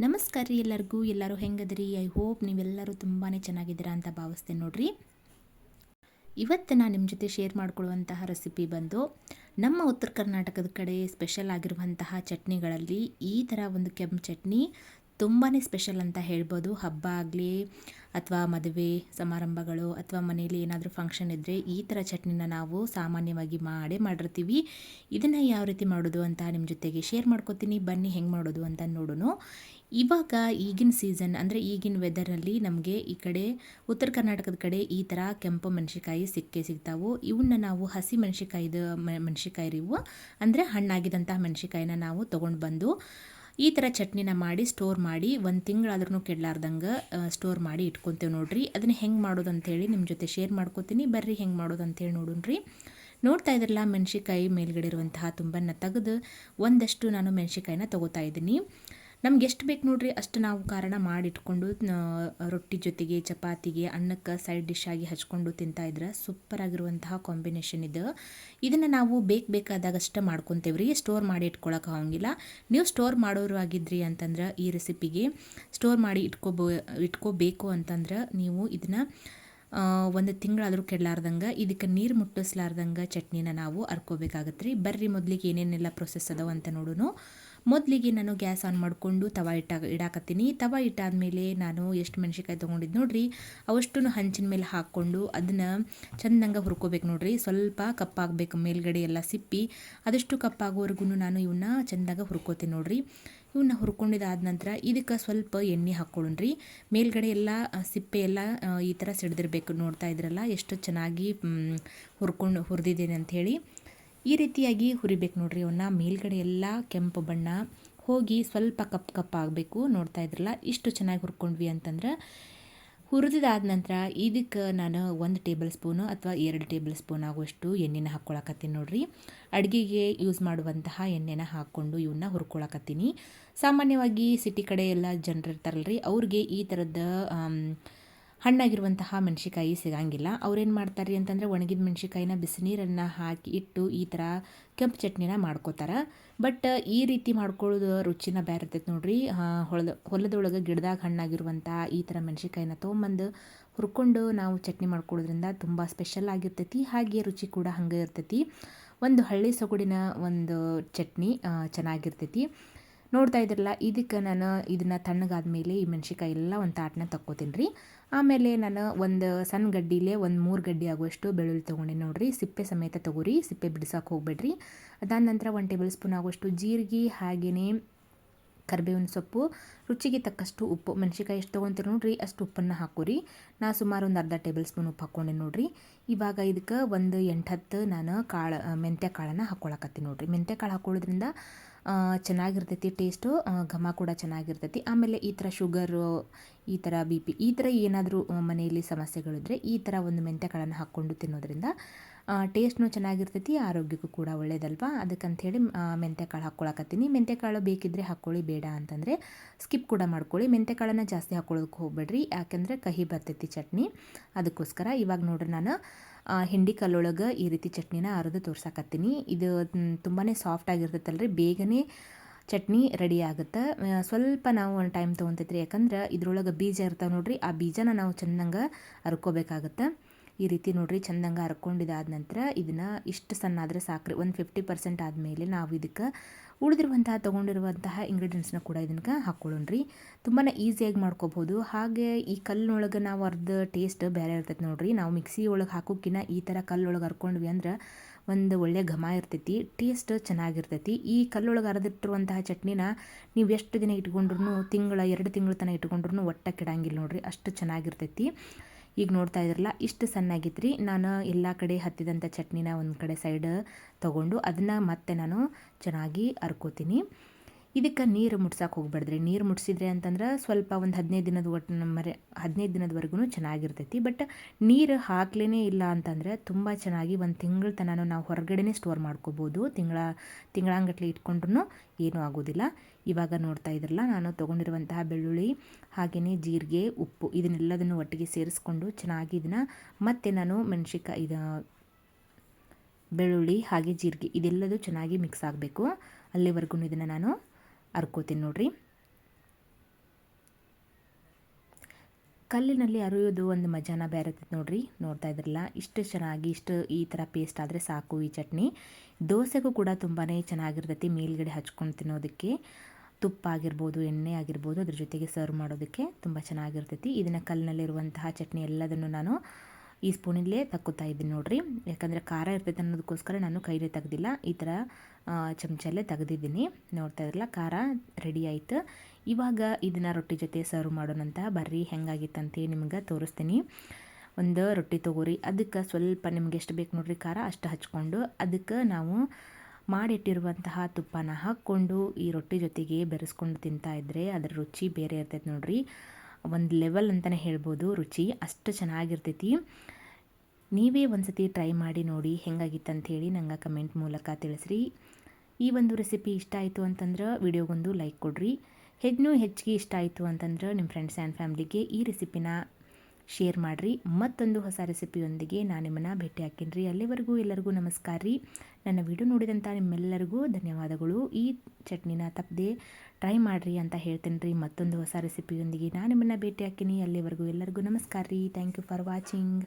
ನಮಸ್ಕಾರ ರೀ ಎಲ್ಲರಿಗೂ. ಎಲ್ಲರೂ ಹೆಂಗದ್ರಿ? ಐ ಹೋಪ್ ನೀವೆಲ್ಲರೂ ತುಂಬಾ ಚೆನ್ನಾಗಿದ್ದೀರಾ ಅಂತ ಭಾವಿಸ್ತೇನೆ ನೋಡ್ರಿ. ಇವತ್ತು ನಾನು ನಿಮ್ಮ ಜೊತೆ ಶೇರ್ ಮಾಡ್ಕೊಳ್ಳುವಂತಹ ರೆಸಿಪಿ ಬಂದು ನಮ್ಮ ಉತ್ತರ ಕರ್ನಾಟಕದ ಕಡೆ ಸ್ಪೆಷಲ್ ಆಗಿರುವಂತಹ ಚಟ್ನಿಗಳಲ್ಲಿ ಈ ಥರ ಒಂದು ಕೆಂಪು ಚಟ್ನಿ ತುಂಬಾ ಸ್ಪೆಷಲ್ ಅಂತ ಹೇಳ್ಬೋದು. ಹಬ್ಬ ಆಗಲಿ ಅಥವಾ ಮದುವೆ ಸಮಾರಂಭಗಳು ಅಥವಾ ಮನೆಯಲ್ಲಿ ಏನಾದರೂ ಫಂಕ್ಷನ್ ಇದ್ದರೆ ಈ ಥರ ಚಟ್ನಿನ ನಾವು ಸಾಮಾನ್ಯವಾಗಿ ಮಾಡಿರ್ತೀವಿ. ಇದನ್ನು ಯಾವ ರೀತಿ ಮಾಡೋದು ಅಂತ ನಿಮ್ಮ ಜೊತೆಗೆ ಶೇರ್ ಮಾಡ್ಕೋತೀನಿ. ಬನ್ನಿ ಹೆಂಗೆ ಮಾಡೋದು ಅಂತ ನೋಡೋಣ. ಇವಾಗ ಈಗಿನ ಸೀಸನ್ ಅಂದರೆ ಈಗಿನ ವೆದರಲ್ಲಿ ನಮಗೆ ಈ ಕಡೆ ಉತ್ತರ ಕರ್ನಾಟಕದ ಕಡೆ ಈ ಥರ ಕೆಂಪು ಮೆಣಸಿಕಾಯಿ ಸಿಗ್ತಾವು. ಇವನ್ನ ನಾವು ಹಸಿ ಮೆಣಸಿಕಾಯಿ ಇವು ಅಂದರೆ ಹಣ್ಣಾಗಿದ್ದಂತಹ ಮೆಣಸಿಕಾಯಿನ ನಾವು ತೊಗೊಂಡು ಬಂದು ಈ ಥರ ಚಟ್ನಿನ ಮಾಡಿ ಸ್ಟೋರ್ ಮಾಡಿ 1 ತಿಂಗಳಾದ್ರೂ ಕೆಡಲಾರ್ದಂಗೆ ಸ್ಟೋರ್ ಮಾಡಿ ಇಟ್ಕೊತೇವೆ ನೋಡ್ರಿ. ಅದನ್ನು ಹೆಂಗೆ ಮಾಡೋದು ಅಂಥೇಳಿ ನಿಮ್ಮ ಜೊತೆ ಶೇರ್ ಮಾಡ್ಕೋತೀನಿ. ಬರ್ರಿ ಹೆಂಗೆ ಮಾಡೋದು ಅಂಥೇಳಿ ನೋಡೋಣ್ರಿ. ನೋಡ್ತಾ ಇದ್ರಲ್ಲ, ಮೆಣಸಿಕಾಯಿ ಮೇಲ್ಗಡೆ ಇರುವಂತಹ ತುಂಬನ್ನು ತೆಗೆದು ಒಂದಷ್ಟು ನಾನು ಮೆಣಸಿಕಾಯಿನ ತೊಗೋತಾ ಇದ್ದೀನಿ. ನಮ್ಗೆ ಎಷ್ಟು ಬೇಕು ನೋಡ್ರಿ ಅಷ್ಟು ನಾವು ಕಾರಣ ಮಾಡಿಟ್ಕೊಂಡು ರೊಟ್ಟಿ ಜೊತೆಗೆ ಚಪಾತಿಗೆ ಅನ್ನಕ್ಕೆ ಸೈಡ್ ಡಿಶ್ ಆಗಿ ಹಚ್ಕೊಂಡು ತಿಂತಾ ಇದ್ರೆ ಸೂಪರ್ ಆಗಿರುವಂತಹ ಕಾಂಬಿನೇಷನ್ ಇದು. ಇದನ್ನು ನಾವು ಬೇಕಾದಾಗಷ್ಟೇ ಮಾಡ್ಕೊತೇವೆ ರೀ. ಸ್ಟೋರ್ ಮಾಡಿ ಇಟ್ಕೊಳಕ್ಕೆ ಹೋಗಿಲ್ಲ. ನೀವು ಸ್ಟೋರ್ ಮಾಡೋರು ಆಗಿದ್ರಿ ಅಂತಂದ್ರೆ ಈ ರೆಸಿಪಿಗೆ ಸ್ಟೋರ್ ಮಾಡಿ ಇಟ್ಕೋಬೇಕು ಅಂತಂದ್ರೆ ನೀವು ಇದನ್ನು 1 ತಿಂಗಳಾದರೂ ಕೆಡಲಾರ್ದಂಗೆ ಇದಕ್ಕೆ ನೀರು ಮುಟ್ಟಿಸ್ಲಾರ್ದಂಗೆ ಚಟ್ನಿನ ನಾವು ಅರ್ಕೋಬೇಕಾಗತ್ತೆ ರೀ. ಬರ್ರಿ ಮೊದಲಿಗೆ ಏನೇನೆಲ್ಲ ಪ್ರೊಸೆಸ್ ಅದಾವ ಅಂತ ನೋಡೋಣ. ಮೊದಲಿಗೆ ನಾನು ಗ್ಯಾಸ್ ಆನ್ ಮಾಡಿಕೊಂಡು ತವಾ ಇಡಾಕತ್ತೀನಿ. ತವಾ ಇಟ್ಟಾದಮೇಲೆ ನಾನು ಎಷ್ಟು ಮೆಣಸಿಕಾಯಿ ತೊಗೊಂಡಿದ್ದು ನೋಡ್ರಿ ಅವಷ್ಟು ಹಂಚಿನ ಮೇಲೆ ಹಾಕ್ಕೊಂಡು ಅದನ್ನು ಚೆಂದಂಗೆ ಹುರ್ಕೋಬೇಕು ನೋಡ್ರಿ. ಸ್ವಲ್ಪ ಕಪ್ಪಾಗಬೇಕು ಮೇಲ್ಗಡೆ ಎಲ್ಲ ಸಿಪ್ಪಿ, ಅದಷ್ಟು ಕಪ್ಪಾಗೋವರೆಗೂ ನಾನು ಇವನ್ನ ಚೆಂದಾಗಿ ಹುರ್ಕೋತೀನಿ ನೋಡ್ರಿ. ಇವನ್ನ ಹುರ್ಕೊಂಡಿದ್ದಾದ ನಂತರ ಇದಕ್ಕೆ ಸ್ವಲ್ಪ ಎಣ್ಣೆ ಹಾಕ್ಕೊಳ್ಳೋಣ್ರಿ. ಮೇಲ್ಗಡೆ ಎಲ್ಲ ಸಿಪ್ಪೆ ಎಲ್ಲ ಈ ಥರ ಸಿಡ್ದಿರ್ಬೇಕು. ನೋಡ್ತಾ ಇದ್ರಲ್ಲ ಎಷ್ಟು ಚೆನ್ನಾಗಿ ಹುರಿದಿದ್ದೇನೆ ಅಂಥೇಳಿ. ಈ ರೀತಿಯಾಗಿ ಹುರಿಬೇಕು ನೋಡ್ರಿ. ಅವನ್ನ ಮೇಲ್ಗಡೆ ಎಲ್ಲ ಕೆಂಪು ಬಣ್ಣ ಹೋಗಿ ಸ್ವಲ್ಪ ಕಪ್ಪಾಗಬೇಕು. ನೋಡ್ತಾ ಇದ್ರಲ್ಲ ಇಷ್ಟು ಚೆನ್ನಾಗಿ ಹುರ್ಕೊಂಡ್ವಿ ಅಂತಂದ್ರೆ ಹುರಿದಾದ ನಂತರ ಇದಕ್ಕೆ ನಾನು 1 ಟೇಬಲ್ ಸ್ಪೂನು ಅಥವಾ 2 ಟೇಬಲ್ ಸ್ಪೂನ್ ಆಗುವಷ್ಟು ಎಣ್ಣೆನ ಹಾಕ್ಕೊಳಕತ್ತೀನಿ ನೋಡ್ರಿ. ಅಡುಗೆಗೆ ಯೂಸ್ ಮಾಡುವಂತಹ ಎಣ್ಣೆನ ಹಾಕ್ಕೊಂಡು ಇವನ್ನ ಹುರ್ಕೊಳಕತ್ತೀನಿ. ಸಾಮಾನ್ಯವಾಗಿ ಸಿಟಿ ಕಡೆ ಎಲ್ಲ ಜನರು ಇರ್ತಾರಲ್ರಿ, ಅವ್ರಿಗೆ ಈ ಥರದ ಹಣ್ಣಾಗಿರುವಂತಹ ಮೆಣಸಿಕಾಯಿ ಸಿಗಂಗಿಲ್ಲ. ಅವ್ರೇನು ಮಾಡ್ತಾರೆ ಅಂತಂದರೆ ಒಣಗಿದ ಮೆಣಸಿಕಾಯಿನ ಬಿಸಿನೀರನ್ನು ಹಾಕಿ ಇಟ್ಟು ಈ ಥರ ಕೆಂಪು ಚಟ್ನಿನ ಮಾಡ್ಕೋತಾರೆ. ಬಟ್ ಈ ರೀತಿ ಮಾಡ್ಕೊಳ್ಳೋದು ರುಚಿನ ಬೇರೆ ಇರ್ತೈತೆ ನೋಡ್ರಿ. ಹೊಲದೊಳಗೆ ಗಿಡದಾಗ ಹಣ್ಣಾಗಿರುವಂಥ ಈ ಥರ ಮೆಣಸಿಕಾಯಿನ ತೊಗೊಂಬಂದು ಹುರ್ಕೊಂಡು ನಾವು ಚಟ್ನಿ ಮಾಡ್ಕೊಳ್ಳೋದ್ರಿಂದ ತುಂಬ ಸ್ಪೆಷಲ್ ಆಗಿರ್ತೈತಿ. ಹಾಗೆ ರುಚಿ ಕೂಡ ಹಾಗೆ ಇರ್ತೈತಿ. ಒಂದು ಹಳ್ಳಿ ಸೊಗಡಿನ ಒಂದು ಚಟ್ನಿ ಚೆನ್ನಾಗಿರ್ತೈತಿ. ನೋಡ್ತಾ ಇದ್ರಲ್ಲ, ಇದಕ್ಕೆ ನಾನು ಇದನ್ನು ತಣ್ಣಗಾದ್ಮೇಲೆ ಈ ಮೆಣಸಿಕಾಯಿ ಎಲ್ಲ ಒಂದು ತಾಟನ ತಕ್ಕೋತೀನಿ ರೀ. ಆಮೇಲೆ ನಾನು ಒಂದು ಸಣ್ಣ ಗಡ್ಡಿಲೇ 3 ಗಡ್ಡಿ ಆಗುವಷ್ಟು ಬೆಳ್ಳುಳ್ಳಿ ತೊಗೊಂಡೆ ನೋಡ್ರಿ. ಸಿಪ್ಪೆ ಸಮೇತ ತೊಗೋರಿ, ಸಿಪ್ಪೆ ಬಿಡಿಸೋಕೆ ಹೋಗ್ಬೇಡ್ರಿ. ಅದಾದ ನಂತರ 1 ಟೇಬಲ್ ಸ್ಪೂನ್ ಆಗುವಷ್ಟು ಜೀರಿಗೆ, ಹಾಗೆಯೇ ಕರಿಬೇವಿನ ಸೊಪ್ಪು, ರುಚಿಗೆ ತಕ್ಕಷ್ಟು ಉಪ್ಪು. ಮೆಣಸಿಕಾಯಿ ಎಷ್ಟು ತೊಗೊತೀರಿ ನೋಡ್ರಿ ಅಷ್ಟು ಉಪ್ಪನ್ನು ಹಾಕೋರಿ. ನಾ ಸುಮಾರು ಒಂದು ಅರ್ಧ ಟೇಬಲ್ ಸ್ಪೂನ್ ಉಪ್ಪು ಹಾಕ್ಕೊಂಡೆ ನೋಡ್ರಿ. ಇವಾಗ ಇದಕ್ಕೆ ಒಂದು 8-10 ನಾನು ಮೆಂತ್ಯ ಕಾಳನ್ನು ಹಾಕ್ಕೊಳಕತ್ತೀನಿ ನೋಡ್ರಿ. ಮೆಂತ್ಯ ಕಾಳು ಹಾಕೊಳ್ಳೋದ್ರಿಂದ ಚೆನ್ನಾಗಿರ್ತೈತಿ ಟೇಸ್ಟು, ಘಮ ಕೂಡ ಚೆನ್ನಾಗಿರ್ತೈತಿ. ಆಮೇಲೆ ಈ ಥರ ಶುಗರು, ಈ ಥರ BP ಈ ಥರ ಏನಾದರೂ ಮನೆಯಲ್ಲಿ ಸಮಸ್ಯೆಗಳಿದ್ರೆ ಈ ಥರ ಒಂದು ಮೆಂತ್ಯ ಕಾಳನ್ನು ಹಾಕ್ಕೊಂಡು ತಿನ್ನೋದ್ರಿಂದ ಟೇಸ್ಟ್ನೂ ಚೆನ್ನಾಗಿರ್ತೈತಿ, ಆರೋಗ್ಯಕ್ಕೂ ಕೂಡ ಒಳ್ಳೇದಲ್ವಾ. ಅದಕ್ಕಂಥೇಳಿ ಮೆಂತ್ಯ ಕಾಳು ಹಾಕ್ಕೊಳಕತ್ತೀನಿ. ಮೆಂತ್ಯ ಕಾಳು ಬೇಕಿದ್ದರೆ ಹಾಕ್ಕೊಳ್ಳಿ, ಬೇಡ ಅಂತಂದರೆ ಸ್ಕಿಪ್ ಕೂಡ ಮಾಡ್ಕೊಳ್ಳಿ. ಮೆಂತ್ಯ ಕಾಳನ್ನು ಜಾಸ್ತಿ ಹಾಕ್ಕೊಳ್ಳೋದಕ್ಕೆ ಹೋಗ್ಬೇಡ್ರಿ, ಯಾಕೆಂದರೆ ಕಹಿ ಬರ್ತೈತಿ ಚಟ್ನಿ. ಅದಕ್ಕೋಸ್ಕರ ಇವಾಗ ನೋಡ್ರಿ ನಾನು ಹಿಂಡಿ ಕಲ್ಲೊಳಗೆ ಈ ರೀತಿ ಚಟ್ನಿನ ಅರೆದು ತೋರ್ಸಕತ್ತೀನಿ. ಇದು ತುಂಬಾ ಸಾಫ್ಟ್ ಆಗಿರ್ತೈತಲ್ರಿ, ಬೇಗನೆ ಚಟ್ನಿ ರೆಡಿ ಆಗುತ್ತೆ. ಸ್ವಲ್ಪ ನಾವು ಒಂದು ಟೈಮ್ ತೊಗೊತೈತ್ರಿ, ಯಾಕಂದ್ರೆ ಇದ್ರೊಳಗೆ ಬೀಜ ಇರ್ತಾವೆ ನೋಡ್ರಿ. ಆ ಬೀಜನ ನಾವು ಚೆಂದಂಗೆ ಹರ್ಕೋಬೇಕಾಗತ್ತೆ. ಈ ರೀತಿ ನೋಡ್ರಿ ಚೆಂದಂಗೆ ಹರ್ಕೊಂಡಿದ್ದಾದ ನಂತರ ಇದನ್ನು ಇಷ್ಟು ಸಣ್ಣ ಆದರೆ ಸಾಕ್ರಿ. ಒಂದು 50% ಆದಮೇಲೆ ನಾವು ಇದಕ್ಕೆ ಉಳಿದಿರುವಂತಹ ತೊಗೊಂಡಿರುವಂತಹ ಇಂಗ್ರೀಡಿಯೆಂಟ್ಸ್ನ ಕೂಡ ಇದಕ್ಕೆ ಹಾಕ್ಕೊಳ್ಳೋಣ್ರಿ. ತುಂಬಾ ಈಸಿಯಾಗಿ ಮಾಡ್ಕೋಬೋದು. ಹಾಗೆ ಈ ಕಲ್ಲೊಳಗೆ ನಾವು ಅರ್ಧ ಟೇಸ್ಟ್ ಬೇರೆ ಇರ್ತೈತೆ ನೋಡ್ರಿ. ನಾವು ಮಿಕ್ಸಿ ಒಳಗೆ ಹಾಕೋಕ್ಕಿಂತ ಈ ಥರ ಕಲ್ಲೊಳಗೆ ಹರ್ಕೊಂಡ್ವಿ ಅಂದ್ರೆ ಒಂದು ಒಳ್ಳೆ ಘಮ ಇರ್ತೈತಿ, ಟೇಸ್ಟ್ ಚೆನ್ನಾಗಿರ್ತೈತಿ. ಈ ಕಲ್ಲೊಳಗೆ ಅರೆದಿಟ್ಟಿರುವಂತಹ ಚಟ್ನಿನ ನೀವು ಎಷ್ಟು ದಿನ ಇಟ್ಕೊಂಡ್ರು 2 ತಿಂಗಳ ತನಕ ಇಟ್ಕೊಂಡ್ರು ಒಟ್ಟ ಕೆಡಂಗಿಲ್ಲ ನೋಡ್ರಿ, ಅಷ್ಟು ಚೆನ್ನಾಗಿರ್ತೈತಿ. ಈಗ ನೋಡ್ತಾ ಇದ್ರಲ್ಲ ಇಷ್ಟು ಸಣ್ಣಾಗಿತ್ತು ರೀ. ನಾನು ಎಲ್ಲ ಕಡೆ ಹತ್ತಿದಂಥ ಚಟ್ನಿನ ಒಂದು ಕಡೆ ಸೈಡ್ ತೊಗೊಂಡು ಅದನ್ನು ಮತ್ತೆ ನಾನು ಚೆನ್ನಾಗಿ ಹರ್ಕೋತೀನಿ. ಇದಕ್ಕೆ ನೀರು ಮುಟ್ಸೋಕೆ ಹೋಗ್ಬೇಡ್ರಿ. ನೀರು ಮುಟ್ಸಿದ್ರೆ ಅಂತಂದ್ರೆ ಸ್ವಲ್ಪ ಒಂದು 15 ದಿನದ 15 ದಿನದವರೆಗೂ ಚೆನ್ನಾಗಿರ್ತೈತಿ. ಬಟ್ ನೀರು ಹಾಕ್ಲೇ ಇಲ್ಲ ಅಂತಂದರೆ ತುಂಬ ಚೆನ್ನಾಗಿ 1 ತಿಂಗಳ ತನಕ ನಾವು ಹೊರಗಡೆನೇ ಸ್ಟೋರ್ ಮಾಡ್ಕೋಬೋದು. ತಿಂಗಳಾಂಗಟ್ಲೆ ಇಟ್ಕೊಂಡ್ರೂ ಏನೂ ಆಗೋದಿಲ್ಲ. ಇವಾಗ ನೋಡ್ತಾ ಇದ್ರಲ್ಲ, ನಾನು ತೊಗೊಂಡಿರುವಂತಹ ಬೆಳ್ಳುಳ್ಳಿ, ಹಾಗೆಯೇ ಜೀರಿಗೆ, ಉಪ್ಪು ಇದನ್ನೆಲ್ಲದನ್ನು ಒಟ್ಟಿಗೆ ಸೇರಿಸ್ಕೊಂಡು ಚೆನ್ನಾಗಿ ಇದನ್ನು ಮತ್ತೆ ನಾನು ಬೆಳ್ಳುಳ್ಳಿ ಹಾಗೆ ಜೀರಿಗೆ ಇದೆಲ್ಲದೂ ಚೆನ್ನಾಗಿ ಮಿಕ್ಸ್ ಆಗಬೇಕು. ಅಲ್ಲಿವರೆಗೂ ಇದನ್ನು ನಾನು ಹರ್ಕೋತೀನಿ ನೋಡ್ರಿ. ಕಲ್ಲಿನಲ್ಲಿ ಅರಿಯೋದು ಒಂದು ಮಜಾನ ಬೇರೆ ಇರ್ತೈತೆ ನೋಡ್ರಿ. ನೋಡ್ತಾ ಇದ್ರಲ್ಲ, ಇಷ್ಟು ಚೆನ್ನಾಗಿ ಈ ಥರ ಪೇಸ್ಟ್ ಆದರೆ ಸಾಕು ಈ ಚಟ್ನಿ. ದೋಸೆಗೂ ಕೂಡ ತುಂಬಾ ಚೆನ್ನಾಗಿರ್ತೈತಿ ಮೇಲ್ಗಡೆ ಹಚ್ಕೊಂಡು ತಿನ್ನೋದಕ್ಕೆ. ತುಪ್ಪ ಆಗಿರ್ಬೋದು, ಎಣ್ಣೆ ಆಗಿರ್ಬೋದು, ಅದ್ರ ಜೊತೆಗೆ ಸರ್ವ್ ಮಾಡೋದಕ್ಕೆ ತುಂಬ ಚೆನ್ನಾಗಿರ್ತೈತಿ. ಇದನ್ನು ಕಲ್ಲಿನಲ್ಲಿರುವಂತಹ ಚಟ್ನಿ ಎಲ್ಲದನ್ನು ನಾನು ಈ ಸ್ಪೂನಿಂದಲೇ ತಕ್ಕೋತಾ ಇದ್ದೀನಿ ನೋಡಿರಿ. ಯಾಕಂದರೆ ಖಾರ ಇರ್ತೈತೆ ಅನ್ನೋದಕ್ಕೋಸ್ಕರ ನಾನು ಕೈಲೇ ತೆಗ್ದಿಲ್ಲ, ಈ ಥರ ಚಮಚಲ್ಲೇ ತೆಗೆದಿದ್ದೀನಿ. ನೋಡ್ತಾ ಇದ್ರಲ್ಲ, ಖಾರ ರೆಡಿ ಆಯಿತು. ಇವಾಗ ಇದನ್ನು ರೊಟ್ಟಿ ಜೊತೆ ಸರ್ವ್ ಮಾಡೋಣಂತ ಬರ್ರಿ. ಹೆಂಗಾಗಿತ್ತಂತೇಳಿ ನಿಮ್ಗೆ ತೋರಿಸ್ತೀನಿ. ಒಂದು ರೊಟ್ಟಿ ತೊಗೋರಿ, ಅದಕ್ಕೆ ಸ್ವಲ್ಪ ನಿಮ್ಗೆ ಎಷ್ಟು ಬೇಕು ನೋಡಿರಿ ಖಾರ ಅಷ್ಟು ಹಚ್ಕೊಂಡು, ಅದಕ್ಕೆ ನಾವು ಮಾಡಿಟ್ಟಿರುವಂತಹ ತುಪ್ಪನ ಹಾಕ್ಕೊಂಡು ಈ ರೊಟ್ಟಿ ಜೊತೆಗೆ ಬೆರೆಸ್ಕೊಂಡು ತಿಂತಾ ಇದ್ದರೆ ಅದರ ರುಚಿ ಬೇರೆ ಇರ್ತೈತೆ ನೋಡ್ರಿ. ಒಂದು ಲೆವೆಲ್ ಅಂತಲೇ ಹೇಳ್ಬೋದು, ರುಚಿ ಅಷ್ಟು ಚೆನ್ನಾಗಿರ್ತೈತಿ. ನೀವೇ ಒಂದು ಸತಿ ಟ್ರೈ ಮಾಡಿ ನೋಡಿ ಹೆಂಗಾಗಿತ್ತಂಥೇಳಿ ನಂಗೆ ಕಮೆಂಟ್ ಮೂಲಕ ತಿಳಿಸ್ರಿ. ಈ ಒಂದು ರೆಸಿಪಿ ಇಷ್ಟ ಆಯಿತು ಅಂತಂದ್ರೆ ವಿಡಿಯೋಗೊಂದು ಲೈಕ್ ಕೊಡ್ರಿ. ಹೆಚ್ಚಿಗೆ ಇಷ್ಟ ಆಯಿತು ಅಂತಂದ್ರೆ ನಿಮ್ಮ ಫ್ರೆಂಡ್ಸ್ ಆ್ಯಂಡ್ ಫ್ಯಾಮ್ಲಿಗೆ ಈ ರೆಸಿಪಿನ ಶೇರ್ ಮಾಡಿರಿ. ಮತ್ತೊಂದು ಹೊಸ ರೆಸಿಪಿಯೊಂದಿಗೆ ನಾನು ನಿಮ್ಮನ್ನು ಭೇಟಿ ಹಾಕೀನಿ. ಅಲ್ಲಿವರೆಗೂ ಎಲ್ಲರಿಗೂ ನಮಸ್ಕಾರ ರೀ. ನನ್ನ ವಿಡಿಯೋ ನೋಡಿದಂಥ ನಿಮ್ಮೆಲ್ಲರಿಗೂ ಧನ್ಯವಾದಗಳು. ಈ ಚಟ್ನಿನ ತಪ್ಪದೆ ಟ್ರೈ ಮಾಡಿರಿ ಅಂತ ಹೇಳ್ತೀನಿ ರೀ. ಮತ್ತೊಂದು ಹೊಸ ರೆಸಿಪಿಯೊಂದಿಗೆ ನಾನು ನಿಮ್ಮನ್ನು ಭೇಟಿ ಹಾಕೀನಿ. ಅಲ್ಲಿವರೆಗೂ ಎಲ್ಲರಿಗೂ ನಮಸ್ಕಾರ ರೀ. Thank you for watching.